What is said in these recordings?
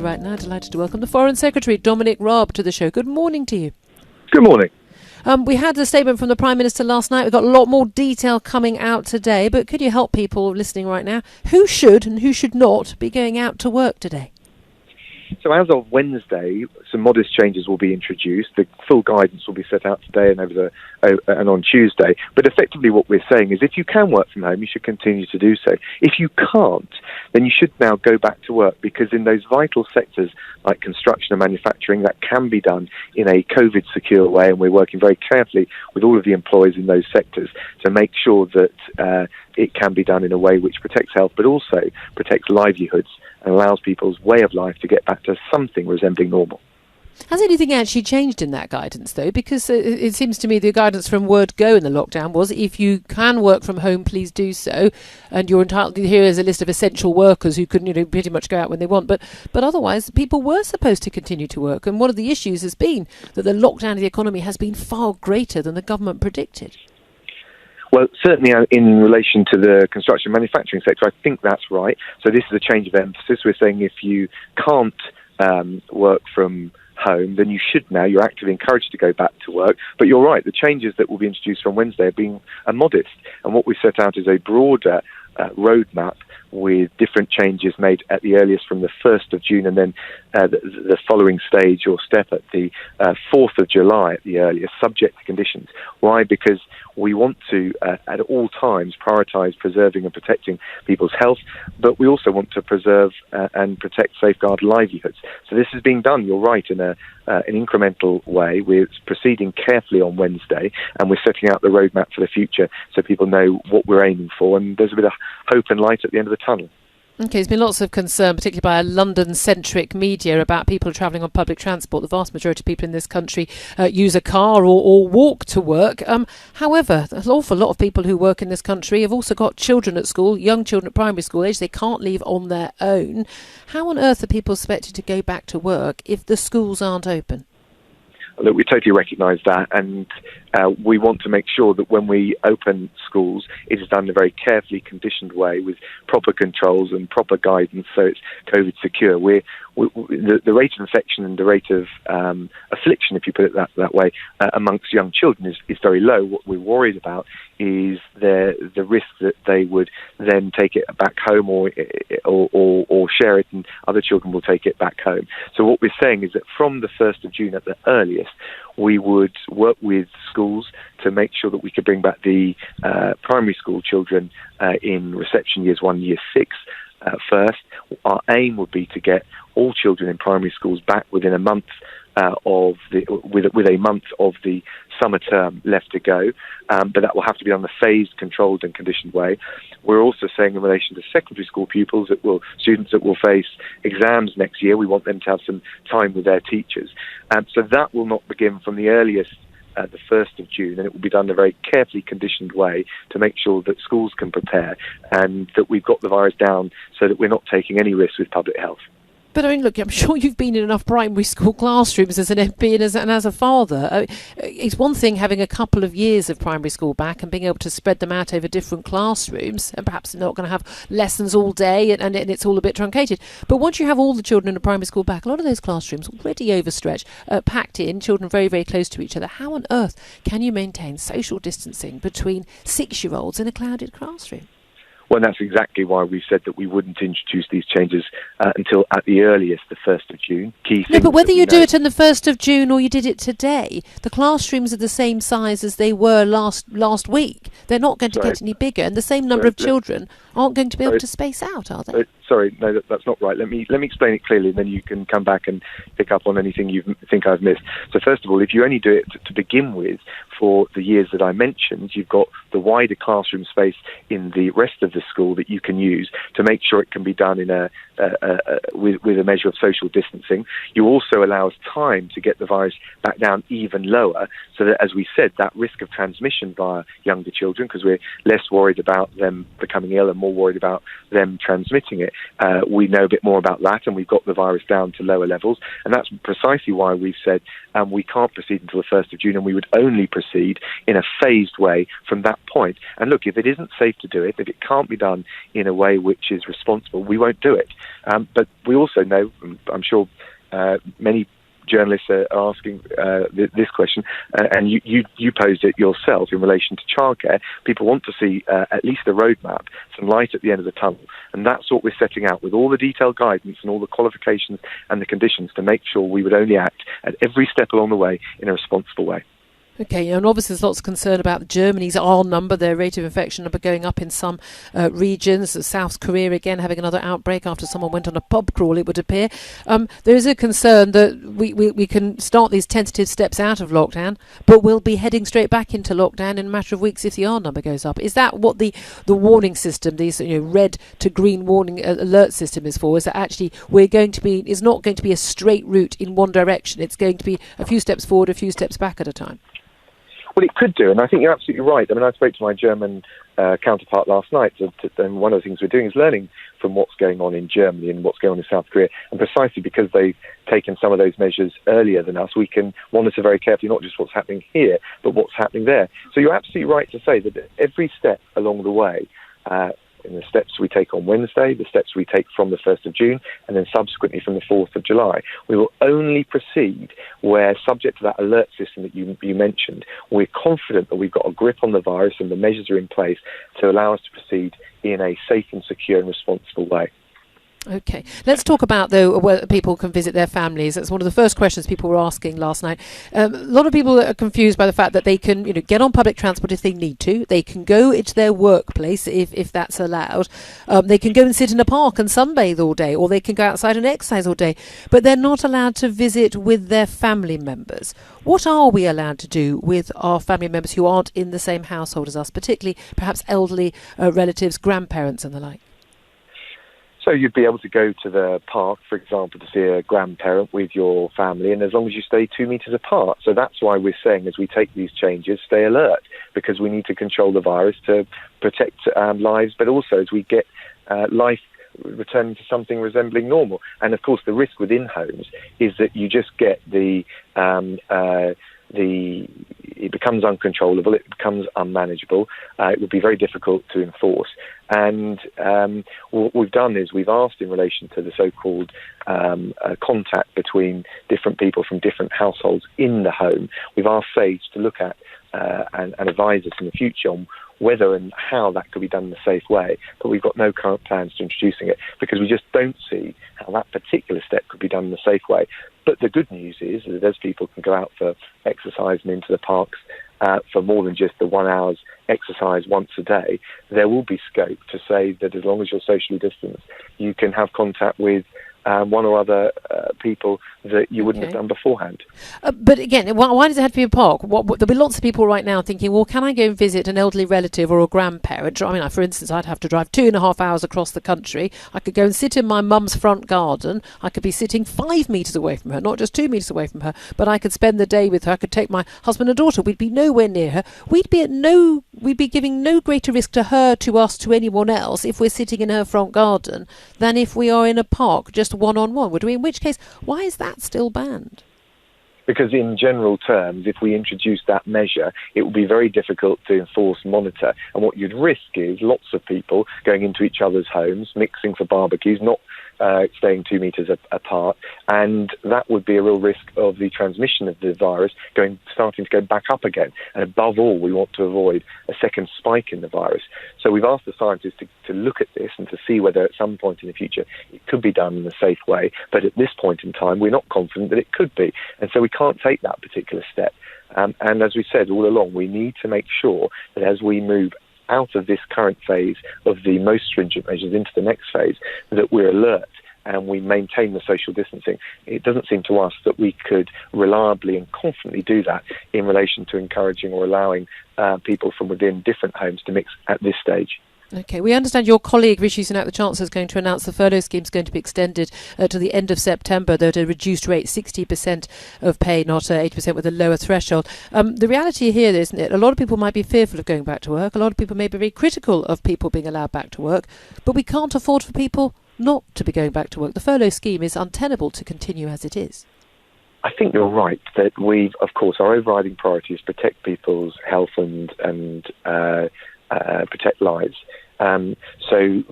Right now, delighted to welcome the Foreign Secretary Dominic Raab to the show. Good morning to you. Good morning. We had a statement from the Prime Minister last night. We've got a lot more detail coming out today, but could you help people listening right now? Who should and who should not be going out to work today? So as of Wednesday, some modest changes will be introduced. The full guidance will be set out today and on Tuesday. But effectively what we're saying is if you can work from home, you should continue to do so. If you can't, then you should now go back to work, because in those vital sectors like construction and manufacturing, that can be done in a COVID-secure way, and we're working very carefully with all of the employees in those sectors to make sure that it can be done in a way which protects health but also protects livelihoods and allows people's way of life to get back to something resembling normal. Has anything actually changed in that guidance, though? Because it seems to me the guidance from word go in the lockdown was if you can work from home, please do so. And you're entitled, here is a list of essential workers who can, pretty much go out when they want. But otherwise, people were supposed to continue to work. And one of the issues has been that the lockdown of the economy has been far greater than the government predicted. Well, certainly in relation to the construction manufacturing sector, I think that's right. So this is a change of emphasis. We're saying if you can't work from home, then you should now. You're actively encouraged to go back to work. But you're right, the changes that will be introduced from Wednesday are modest. And what we set out is a broader roadmap with different changes made at the earliest from the 1st of June and then the following stage or step at the 4th of July at the earliest, subject to conditions. Why? Because we want to, at all times, prioritise preserving and protecting people's health, but we also want to preserve and protect, safeguard livelihoods. So this is being done, you're right, in an incremental way. We're proceeding carefully on Wednesday, and we're setting out the roadmap for the future so people know what we're aiming for, and there's a bit of hope and light at the end of the tunnel. Okay, there's been lots of concern, particularly by a London-centric media, about people travelling on public transport. The vast majority of people in this country use a car or walk to work. However, an awful lot of people who work in this country have also got children at school, young children at primary school age. They can't leave on their own. How on earth are people expected to go back to work if the schools aren't open? Look, we totally recognise that, and we want to make sure that when we open schools, it is done in a very carefully conditioned way with proper controls and proper guidance so it's COVID secure. The rate of infection and the rate of affliction, if you put it that way, amongst young children is very low. What we're worried about is the risk that they would then take it back home or share it, and other children will take it back home. So what we're saying is that from the 1st of June at the earliest, we would work with schools to make sure that we could bring back the primary school children in reception years 1 and year 6 first. Our aim would be to get all children in primary schools back within a month with a month of the summer term left to go, but that will have to be on a phased, controlled and conditioned way. We're also saying in relation to secondary school pupils, students that will face exams next year, we want them to have some time with their teachers. So that will not begin from the earliest the 1st of June, and it will be done in a very carefully conditioned way to make sure that schools can prepare and that we've got the virus down so that we're not taking any risks with public health. But I mean, look, I'm sure you've been in enough primary school classrooms as an MP and as a father. It's one thing having a couple of years of primary school back and being able to spread them out over different classrooms, and perhaps they're not going to have lessons all day and it's all a bit truncated. But once you have all the children in a primary school back, a lot of those classrooms already overstretched, packed in, children very, very close to each other. How on earth can you maintain social distancing between 6-year-olds in a crowded classroom? Well, that's exactly why we said that we wouldn't introduce these changes until at the earliest, the 1st of June. No, but whether you do it on the 1st of June or you did it today, the classrooms are the same size as they were last week. They're not going to get any bigger, and the same number of children aren't going to be able to space out, are they? Sorry, no, that's not right. Let me explain it clearly, and then you can come back and pick up on anything you think I've missed. So first of all, if you only do it to begin with for the years that I mentioned, you've got the wider classroom space in the rest of the school that you can use to make sure it can be done in with a measure of social distancing. You also allow us time to get the virus back down even lower, so that, as we said, that risk of transmission via younger children, because we're less worried about them becoming ill and more worried about them transmitting it, we know a bit more about that, and we've got the virus down to lower levels. And that's precisely why we've said we can't proceed until the 1st of June, and we would only proceed in a phased way from that point. And look, if it isn't safe to do it, if it can't be done in a way which is responsible, we won't do it. But we also know, I'm sure many journalists are asking this question, and you posed it yourself in relation to childcare. People want to see at least a roadmap, some light at the end of the tunnel, and that's what we're setting out with all the detailed guidance and all the qualifications and the conditions to make sure we would only act at every step along the way in a responsible way. Okay, and obviously there's lots of concern about Germany's R number, their rate of infection number going up in some regions. South Korea, again, having another outbreak after someone went on a pub crawl, it would appear. There is a concern that we can start these tentative steps out of lockdown, but we'll be heading straight back into lockdown in a matter of weeks if the R number goes up. Is that what the warning system, these red to green warning alert system is for? Is that actually it's not going to be a straight route in one direction. It's going to be a few steps forward, a few steps back at a time. Well, it could do, and I think you're absolutely right. I mean, I spoke to my German counterpart last night, and one of the things we're doing is learning from what's going on in Germany and what's going on in South Korea. And precisely because they've taken some of those measures earlier than us, we can monitor very carefully not just what's happening here, but what's happening there. So you're absolutely right to say that every step along the way, in the steps we take on Wednesday, the steps we take from the 1st of June, and then subsequently from the 4th of July, we will only proceed where, subject to that alert system that you mentioned, we're confident that we've got a grip on the virus and the measures are in place to allow us to proceed in a safe and secure and responsible way. Okay, let's talk about, though, where people can visit their families. That's one of the first questions people were asking last night. A lot of people are confused by the fact that they can, get on public transport if they need to. They can go into their workplace if that's allowed. They can go and sit in a park and sunbathe all day, or they can go outside and exercise all day. But they're not allowed to visit with their family members. What are we allowed to do with our family members who aren't in the same household as us, particularly perhaps elderly relatives, grandparents and the like? So you'd be able to go to the park, for example, to see a grandparent with your family, and as long as you stay 2 metres apart. So that's why we're saying, as we take these changes, stay alert, because we need to control the virus to protect lives, but also as we get life returning to something resembling normal. And of course, the risk within homes is that you just get it becomes uncontrollable, it becomes unmanageable, it would be very difficult to enforce. And what we've done is we've asked, in relation to the so-called contact between different people from different households in the home, we've asked SAGE to look at and advise us in the future on whether and how that could be done in a safe way, but we've got no current plans to introducing it because we just don't see how that particular step could be done in a safe way. But the good news is that as people can go out for exercise and into the parks for more than just the 1 hour's exercise once a day, there will be scope to say that as long as you're socially distanced, you can have contact with one or other people that you wouldn't have done beforehand. But again, why does it have to be a park? There'll be lots of people right now thinking, well, can I go and visit an elderly relative or a grandparent? I mean, for instance, I'd have to drive 2.5 hours across the country. I could go and sit in my mum's front garden. I could be sitting 5 metres away from her, not just 2 metres away from her, but I could spend the day with her. I could take my husband and daughter. We'd be nowhere near her. We'd be giving no greater risk to her, to us, to anyone else if we're sitting in her front garden than if we are in a park just one-on-one, would we? In which case, why is that still banned? Because in general terms, if we introduce that measure, it will be very difficult to enforce and monitor. And what you'd risk is lots of people going into each other's homes, mixing for barbecues, not staying 2 metres apart, and that would be a real risk of the transmission of the virus starting to go back up again. And above all, we want to avoid a second spike in the virus. So we've asked the scientists to look at this and to see whether at some point in the future it could be done in a safe way. But at this point in time, we're not confident that it could be. And so we can't take that particular step. And as we said all along, we need to make sure that as we move out of this current phase of the most stringent measures into the next phase, that we're alert and we maintain the social distancing. It doesn't seem to us that we could reliably and confidently do that in relation to encouraging or allowing people from within different homes to mix at this stage. Okay, we understand your colleague Rishi Sunak, the Chancellor, is going to announce the furlough scheme is going to be extended to the end of September, though at a reduced rate, 60% of pay, not 80% with a lower threshold. The reality here, isn't it, a lot of people might be fearful of going back to work. A lot of people may be very critical of people being allowed back to work, but we can't afford for people not to be going back to work? The furlough scheme is untenable to continue as it is. I think you're right that of course, our overriding priority is protect people's health and protect lives. So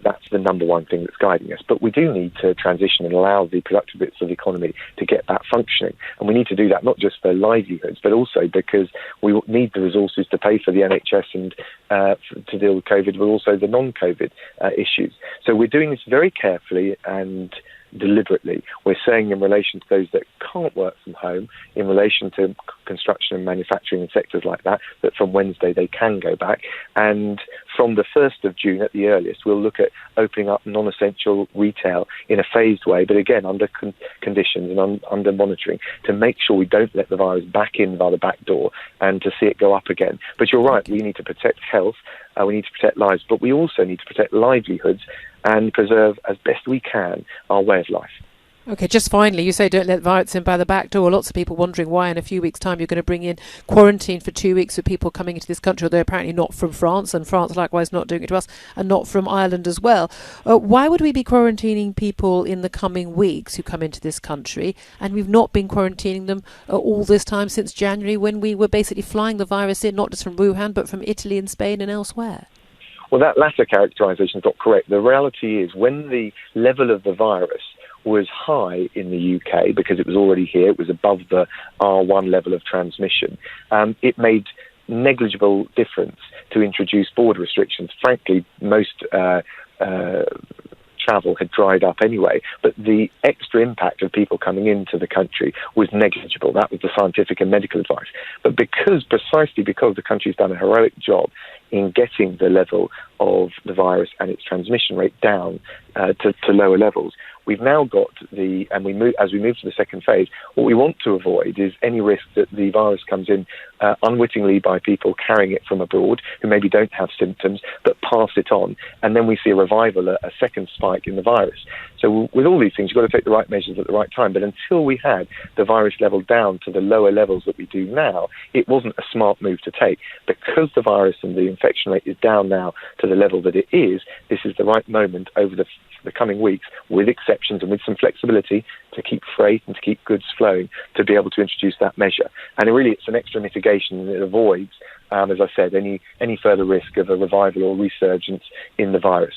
that's the number one thing that's guiding us. But we do need to transition and allow the productive bits of the economy to get back functioning. And we need to do that not just for livelihoods, but also because we need the resources to pay for the NHS and to deal with COVID, but also the non-COVID issues. So we're doing this very carefully and deliberately. We're saying in relation to those that can't work from home, in relation to construction and manufacturing and sectors like that, that from Wednesday they can go back. And from the 1st of June at the earliest, we'll look at opening up non-essential retail in a phased way, but again, under conditions and under monitoring to make sure we don't let the virus back in by the back door and to see it go up again. But you're right, we need to protect health, we need to protect lives, but we also need to protect livelihoods and preserve as best we can our way of life. OK, just finally, you say don't let virus in by the back door. Lots of people wondering why in a few weeks' time you're going to bring in quarantine for 2 weeks for people coming into this country, although apparently not from France, and France likewise not doing it to us, and not from Ireland as well. Why would we be quarantining people in the coming weeks who come into this country, and we've not been quarantining them all this time since January, when we were basically flying the virus in, not just from Wuhan, but from Italy and Spain and elsewhere? Well, that latter characterisation is not correct. The reality is when the level of the virus was high in the UK because it was already here, it was above the R1 level of transmission, it made negligible difference to introduce border restrictions. Frankly, most travel had dried up anyway, but the extra impact of people coming into the country was negligible. That was the scientific and medical advice. But precisely because the country's done a heroic job in getting the level of the virus and its transmission rate down to lower levels, we've now got as we move to the second phase, what we want to avoid is any risk that the virus comes in unwittingly by people carrying it from abroad who maybe don't have symptoms but pass it on, and then we see a revival, a second spike in the virus. So with all these things, you've got to take the right measures at the right time. But until we had the virus level down to the lower levels that we do now, it wasn't a smart move to take. Because the virus and the infection rate is down now to the level that it is, this is the right moment over the coming weeks, with exceptions and with some flexibility, to keep freight and to keep goods flowing, to be able to introduce that measure. And it's an extra mitigation, and it avoids, as I said, any further risk of a revival or resurgence in the virus.